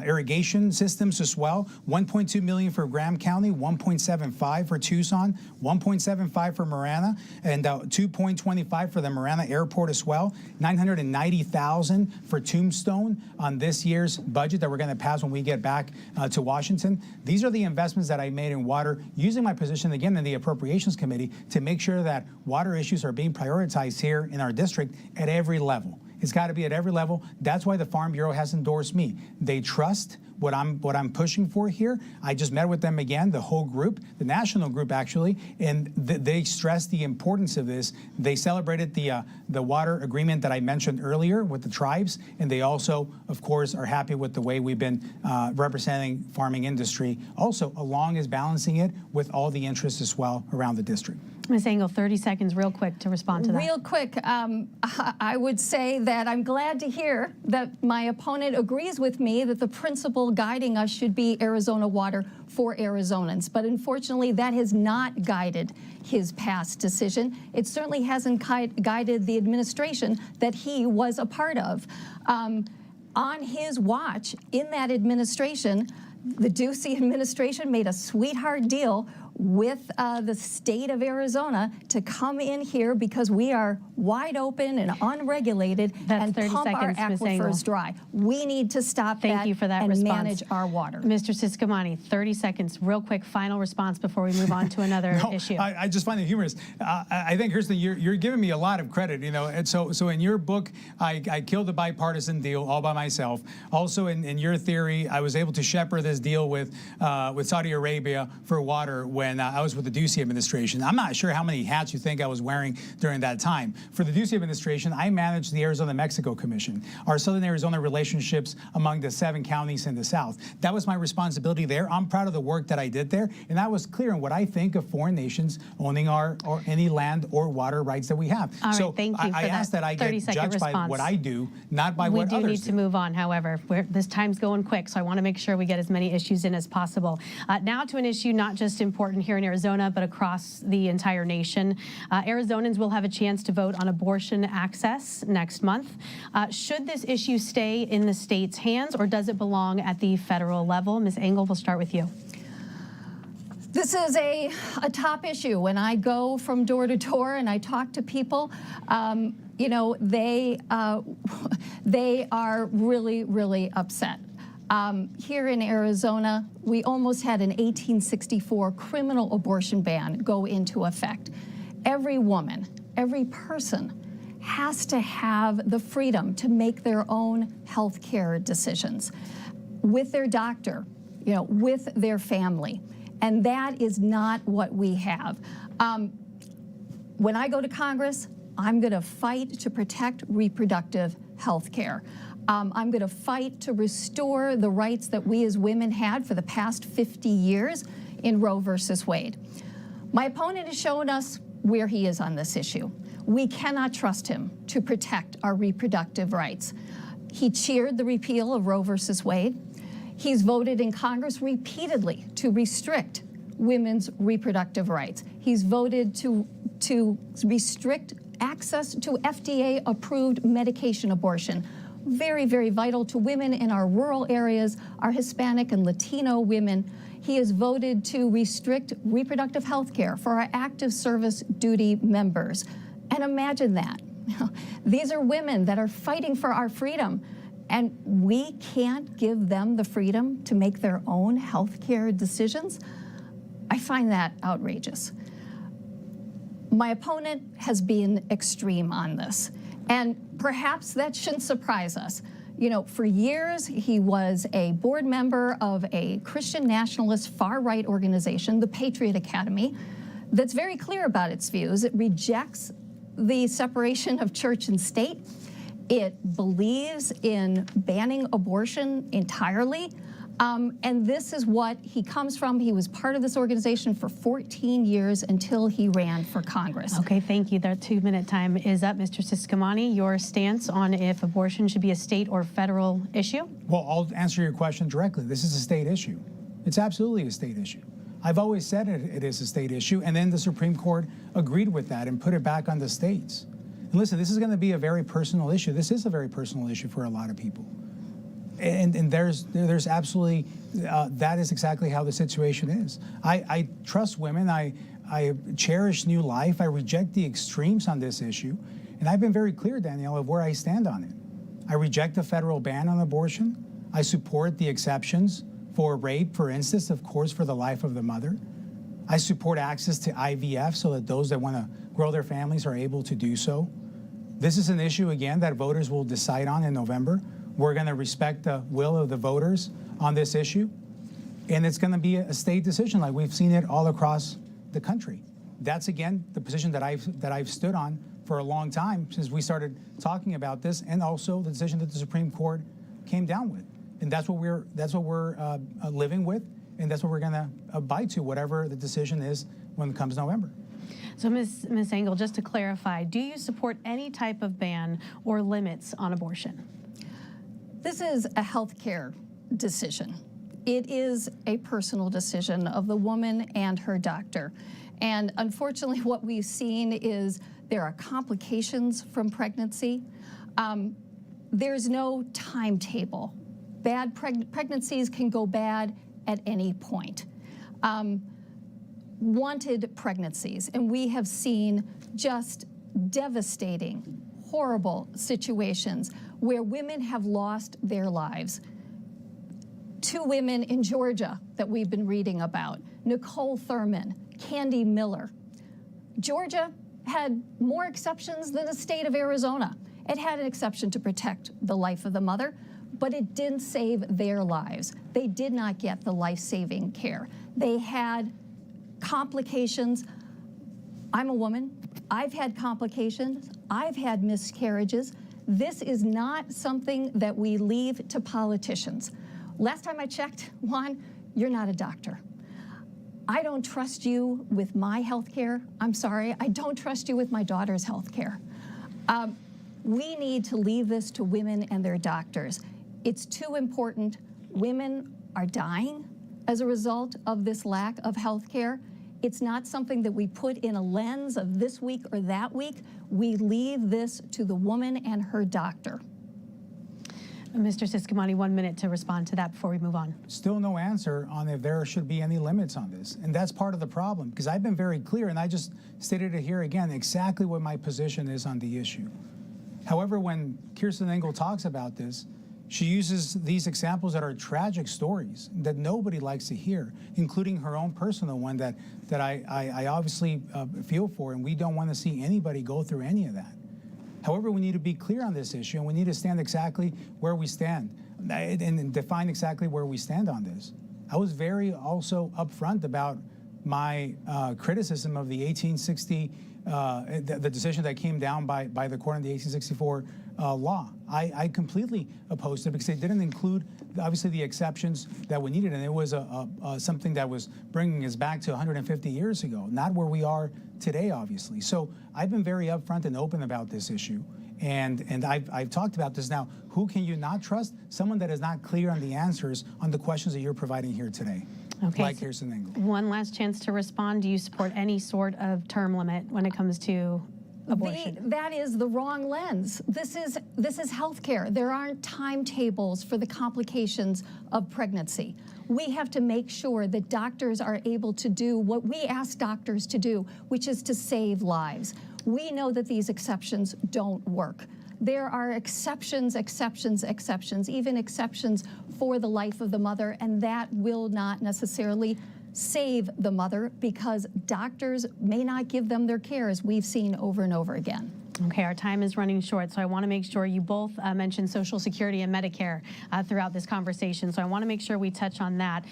S2: irrigation systems as well. $1.2 million for Graham County, $1.75 for Tucson, $1.75 for Marana, and $2.25 for the Marana Airport as well. $990,000 for Tombstone on this year's budget that we're going to pass when we get back to Washington. These are the investments that I made in water, using my position again in the Appropriations Committee to make sure that water issues are being prioritized here in our district at every level. It's got to be at every level. That's why the Farm Bureau has endorsed me. They trust what I'm pushing for here. I just met with them again, the whole group, the national group actually, and they stressed the importance of this. They celebrated the water agreement that I mentioned earlier with the tribes, and they also, of course, are happy with the way we've been representing farming industry, also along as balancing it with all the interests as well around the district.
S1: Ms. Engel, 30 seconds real quick to respond to that.
S3: Real quick, I would say that I'm glad to hear that my opponent agrees with me that the principle guiding us should be Arizona water for Arizonans. But unfortunately, that has not guided his past decision. It certainly hasn't guided the administration that he was a part of. On his watch, in that administration, the Ducey administration made a sweetheart deal with the state of Arizona to come in here because we are wide open and unregulated and pump our aquifers dry. We need to stop that and manage our water.
S1: Mr. Ciscomani, 30 seconds, real quick, final response before we move on to another issue.
S2: I just find it humorous. I think here's the you're giving me a lot of credit, you know, and so in your book, I killed a bipartisan deal all by myself. Also in your theory, I was able to shepherd this deal with Saudi Arabia for water when I was with the Ducey administration. I'm not sure how many hats you think I was wearing during that time. For the Ducey administration, I managed the Arizona-Mexico Commission, our Southern Arizona relationships among the 7 counties in the South. That was my responsibility there. I'm proud of the work that I did there, and I was clear in what I think of foreign nations owning or any land or water rights that we have.
S1: All
S2: so
S1: right, thank you
S2: I ask that I get judged by what I do, not by what others do.
S1: We do need to move on, however. This time's going quick, so I want to make sure we get as many issues in as possible. Now to an issue not just important here in Arizona, but across the entire nation. Arizonans will have a chance to vote on abortion access next month. Should this issue stay in the state's hands, or does it belong at the federal level? Ms. Engel, we'll start with you.
S3: This is a top issue. When I go from door to door and I talk to people, you know, they are really, really upset. Here in Arizona, we almost had an 1864 criminal abortion ban go into effect. Every woman, every person has to have the freedom to make their own health care decisions with their doctor, you know, with their family. And that is not what we have. When I go to Congress, I'm going to fight to protect reproductive health care. I'm going to fight to restore the rights that we as women had for the past 50 years in Roe versus Wade. My opponent has shown us where he is on this issue. We cannot trust him to protect our reproductive rights. He cheered the repeal of Roe versus Wade. He's voted in Congress repeatedly to restrict women's reproductive rights. He's voted to restrict access to FDA-approved medication abortion. Very, very vital to women in our rural areas, our Hispanic and Latino women. He has voted to restrict reproductive health care for our active service duty members. And imagine that. These are women that are fighting for our freedom, and we can't give them the freedom to make their own health care decisions. I find that outrageous. My opponent has been extreme on this, and perhaps that shouldn't surprise us. You know, for years, he was a board member of a Christian nationalist far-right organization, the Patriot Academy, that's very clear about its views. It rejects the separation of church and state. It believes in banning abortion entirely. And this is what he comes from. He was part of this organization for 14 years until he ran for Congress.
S1: Okay, thank you. The 2-minute time is up. Mr. Ciscomani, your stance on if abortion should be a state or federal issue?
S2: Well, I'll answer your question directly. This is a state issue. It's absolutely a state issue. I've always said it is a state issue, and then the Supreme Court agreed with that and put it back on the states. And listen, this is going to be a very personal issue. This is a very personal issue for a lot of people. And there's absolutely, that is exactly how the situation is. I trust women. I cherish new life. I reject the extremes on this issue. And I've been very clear, Danielle, of where I stand on it. I reject a federal ban on abortion. I support the exceptions for rape, for instance, of course, for the life of the mother. I support access to IVF so that those that want to grow their families are able to do so. This is an issue, again, that voters will decide on in November. We're going to respect the will of the voters on this issue, and it's going to be a state decision like we've seen it all across the country. That's, again, the position that I've stood on for a long time since we started talking about this, and also the decision that the Supreme Court came down with. And that's what we're living with, and that's what we're going to abide to, whatever the decision is when it comes November.
S1: So, Ms. Engel, just to clarify, do you support any type of ban or limits on abortion?
S3: This is a healthcare decision. It is a personal decision of the woman and her doctor. And unfortunately, what we've seen is there are complications from pregnancy. There's no timetable. Bad pregnancies can go bad at any point. Wanted pregnancies, and we have seen just devastating, horrible situations where women have lost their lives. 2 women in Georgia that we've been reading about, Nicole Thurman, Candy Miller. Georgia had more exceptions than the state of Arizona. It had an exception to protect the life of the mother, but it didn't save their lives. They did not get the life-saving care. They had complications. I'm a woman. I've had complications. I've had miscarriages. This is not something that we leave to politicians. Last time I checked, Juan, you're not a doctor. I don't trust you with my health care. I'm sorry, I don't trust you with my daughter's health care. We need to leave this to women and their doctors. It's too important. Women are dying as a result of this lack of health care. It's not something that we put in a lens of this week or that week. We leave this to the woman and her doctor.
S1: Mr. Ciscomani, 1 minute to respond to that before we move on.
S2: Still no answer on if there should be any limits on this. And that's part of the problem, because I've been very clear, and I just stated it here again, exactly what my position is on the issue. However, when Kirsten Engel talks about this, she uses these examples that are tragic stories that nobody likes to hear, including her own personal one that I obviously feel for, and we don't want to see anybody go through any of that. However, we need to be clear on this issue, and we need to stand exactly where we stand and define exactly where we stand on this. I was very also upfront about my criticism of the 1860, the decision that came down by the court in the 1864 law. I completely opposed it because it didn't include, obviously, the exceptions that we needed, and it was something that was bringing us back to 150 years ago, not where we are today, obviously. So I've been very upfront and open about this issue, and I've talked about this. Now, who can you not trust? Someone that is not clear on the answers on the questions that you're providing here today.
S1: Okay.
S2: Like Kirsten Engel.
S1: One last chance to respond. Do you support any sort of term limit when it comes to abortion?
S3: That is the wrong lens. This is healthcare. There aren't timetables for the complications of pregnancy. We have to make sure that doctors are able to do what we ask doctors to do, which is to save lives. We know that these exceptions don't work. There are exceptions, even exceptions for the life of the mother, and that will not necessarily save the mother because doctors may not give them their care, as we've seen over and over again.
S1: Okay, our time is running short, so I want to make sure you both mentioned Social Security and Medicare throughout this conversation, so I want to make sure we touch on that.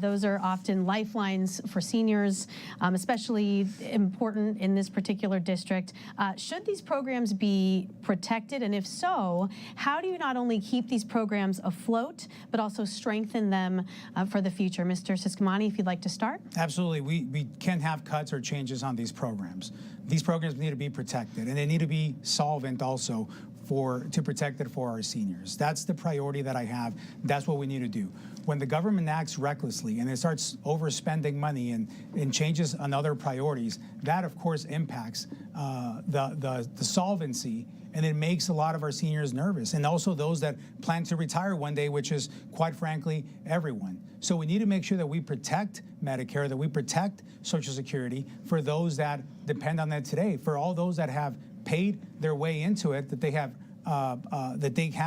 S1: Those are often lifelines for seniors, especially important in this particular district. Should these programs be protected, and if so, how do you not only keep these programs afloat, but also strengthen them for the future? Mr. Ciscomani, if you'd like to start.
S2: Absolutely. We can't have cuts or changes on these programs. These programs need to be protected, and they need to be solvent also to protect it for our seniors. That's the priority that I have. That's what we need to do. When the government acts recklessly and it starts overspending money and changes on other priorities, that of course impacts the solvency, and it makes a lot of our seniors nervous, and also those that plan to retire one day, which is quite frankly everyone. So we need to make sure that we protect Medicare, that we protect Social Security for those that depend on that today, for all those that have paid their way into it, that they have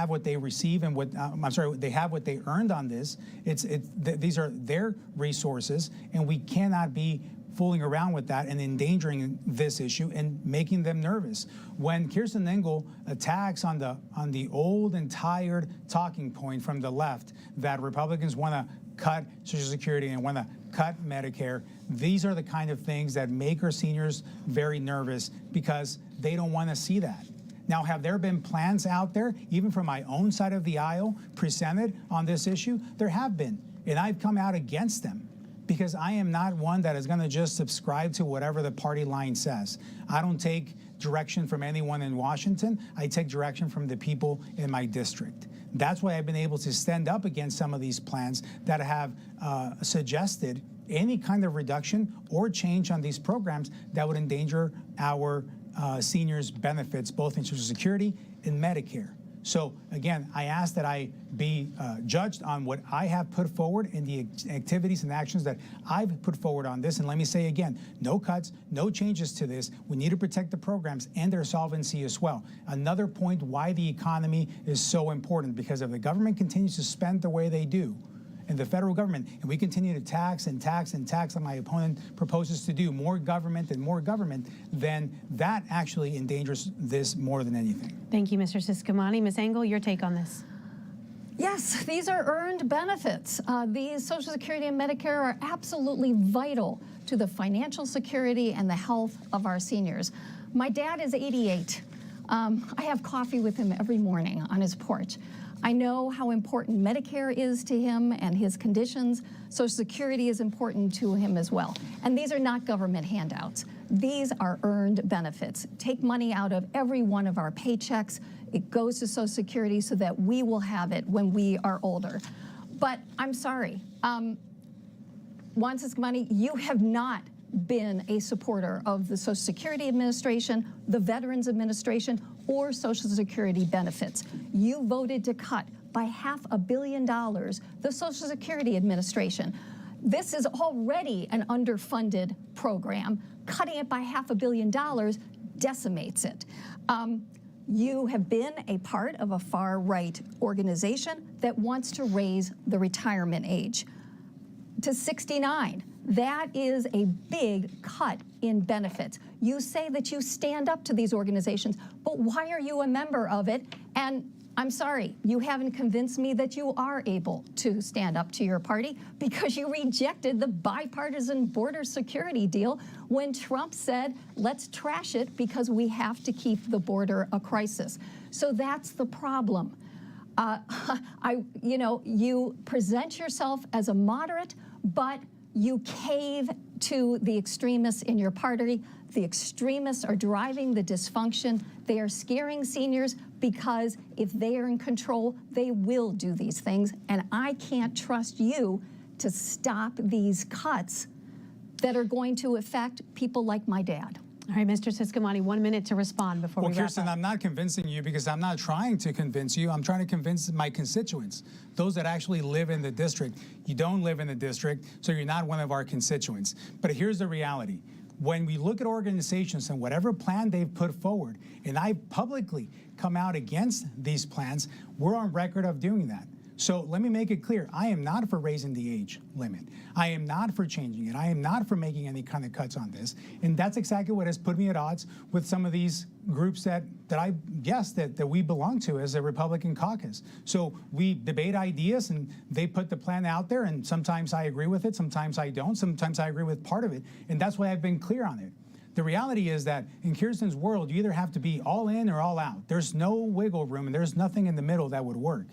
S2: what they receive and they have what they earned on this. These are their resources, and we cannot be fooling around with that and endangering this issue and making them nervous. When Kirsten Engel attacks on the old and tired talking point from the left that Republicans want to cut Social Security and want to cut Medicare, these are the kind of things that make our seniors very nervous because they don't want to see that. Now, have there been plans out there, even from my own side of the aisle, presented on this issue? There have been, and I've come out against them because I am not one that is going to just subscribe to whatever the party line says. I don't take direction from anyone in Washington. I take direction from the people in my district. That's why I've been able to stand up against some of these plans that have suggested any kind of reduction or change on these programs that would endanger our seniors' benefits, both in Social Security and Medicare. So again, I ask that I be judged on what I have put forward in the activities and actions that I've put forward on this. And let me say again, no cuts, no changes to this. We need to protect the programs and their solvency as well. Another point why the economy is so important, because if the government continues to spend the way they do, and the federal government, and we continue to tax and tax and tax, like my opponent proposes to do, more government and more government, then that actually endangers this more than anything.
S1: Thank you, Mr. Siscomani. Ms. Engel, your take on this.
S3: Yes, these are earned benefits. These Social Security and Medicare are absolutely vital to the financial security and the health of our seniors. My dad is 88. I have coffee with him every morning on his porch. I know how important Medicare is to him and his conditions. Social Security is important to him as well. And these are not government handouts. These are earned benefits. Take money out of every one of our paychecks. It goes to Social Security so that we will have it when we are older. But I'm sorry, Juan Siscomani, you have not been a supporter of the Social Security Administration, the Veterans Administration, or Social Security benefits. You voted to cut by $500 million the Social Security Administration. This is already an underfunded program. Cutting it by $500 million decimates it. You have been a part of a far-right organization that wants to raise the retirement age to 69. That is a big cut in benefits. You say that you stand up to these organizations, but why are you a member of it? And I'm sorry, you haven't convinced me that you are able to stand up to your party, because you rejected the bipartisan border security deal when Trump said, let's trash it because we have to keep the border a crisis. So that's the problem. You present yourself as a moderate, but you cave to the extremists in your party. The extremists are driving the dysfunction. They are scaring seniors because if they are in control, they will do these things. And I can't trust you to stop these cuts that are going to affect people like my dad.
S1: All right, Mr. Siscomani, 1 minute to respond before we wrap up.
S2: Well, Kirsten, I'm not convincing you because I'm not trying to convince you. I'm trying to convince my constituents, those that actually live in the district. You don't live in the district, so you're not one of our constituents. But here's the reality. When we look at organizations and whatever plan they've put forward, and I've publicly come out against these plans, we're on record of doing that. So let me make it clear. I am not for raising the age limit. I am not for changing it. I am not for making any kind of cuts on this. And that's exactly what has put me at odds with some of these groups that we belong to as a Republican caucus. So we debate ideas and they put the plan out there, and sometimes I agree with it, sometimes I don't, sometimes I agree with part of it. And that's why I've been clear on it. The reality is that in Kirsten's world, you either have to be all in or all out. There's no wiggle room and there's nothing in the middle that would work.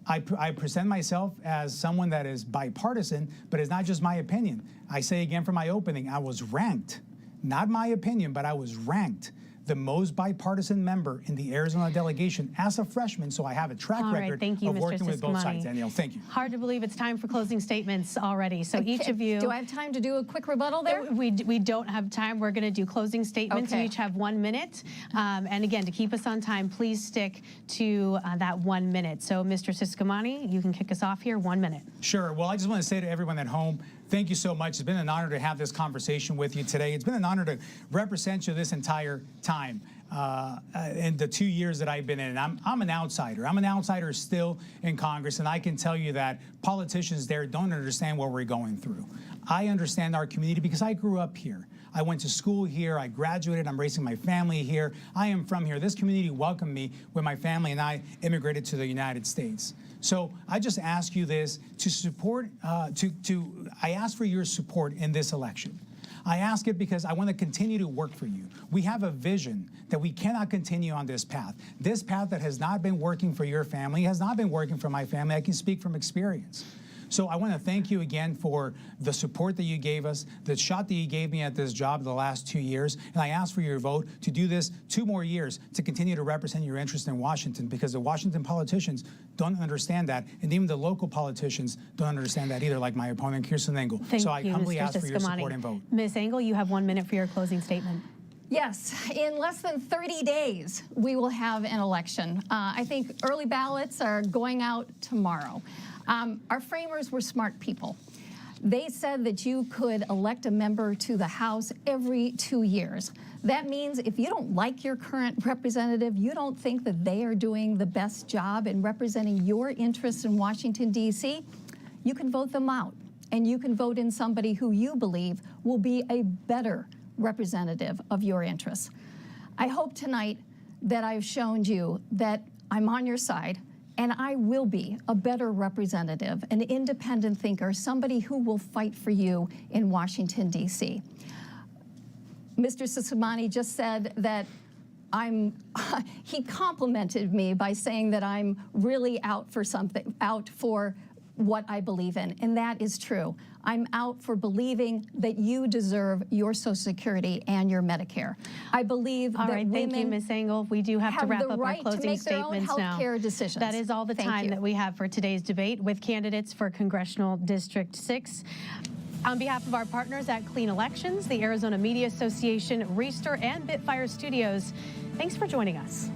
S2: I present myself as someone that is bipartisan, but it's not just my opinion. I say again from my opening, I was ranked, not my opinion, but I was ranked the most bipartisan member in the Arizona delegation as a freshman, so I have a track record of working with both sides. Danielle, thank you.
S1: Hard to believe it's time for closing statements already. So each of you.
S3: Do I have time to do a quick rebuttal there?
S1: We don't have time. We're going to do closing statements.
S3: Okay.
S1: You each have 1 minute. And again, to keep us on time, please stick to that 1 minute. So Mr. Siscomani, you can kick us off here. 1 minute.
S2: Sure. Well, I just want to say to everyone at home, thank you so much. It's been an honor to have this conversation with you today. It's been an honor to represent you this entire time in the 2 years that I've been in. I'm an outsider. I'm an outsider still in Congress, and I can tell you that politicians there don't understand what we're going through. I understand our community because I grew up here. I went to school here. I graduated. I'm raising my family here. I am from here. This community welcomed me when my family and I immigrated to the United States. So I just ask you this to support, I ask for your support in this election. I ask it because I want to continue to work for you. We have a vision that we cannot continue on this path. This path that has not been working for your family has not been working for my family. I can speak from experience. So I want to thank you again for the support that you gave us, the shot that you gave me at this job the last 2 years, and I ask for your vote to do this 2 more years to continue to represent your interest in Washington, because the Washington politicians don't understand that, and even the local politicians don't understand that either, like my opponent, Kirsten Engel.
S1: Thank
S2: so I
S1: you,
S2: humbly
S1: Mr.
S2: ask for your
S1: Ciscomani.
S2: support and vote.
S1: Ms. Engel, you have 1 minute for your closing statement.
S3: Yes, in less than 30 days, we will have an election. I think early ballots are going out tomorrow. Our framers were smart people. They said that you could elect a member to the House every 2 years. That means if you don't like your current representative, you don't think that they are doing the best job in representing your interests in Washington, D.C., you can vote them out. And you can vote in somebody who you believe will be a better representative of your interests. I hope tonight that I've shown you that I'm on your side, and I will be a better representative, an independent thinker, somebody who will fight for you in Washington, D.C. Mr. Ciscomani just said that he complimented me by saying that I'm really out for what I believe in, and that is true. I'm out for believing that you deserve your Social Security and your Medicare. I believe that
S1: Thank you,
S3: women
S1: Ms. Engel. We do have to wrap up our closing statements now.
S3: health care decisions.
S1: That is all the time that we have for today's debate with candidates for Congressional District 6. On behalf of our partners at Clean Elections, the Arizona Media Association, Reister, and Bitfire Studios, thanks for joining us.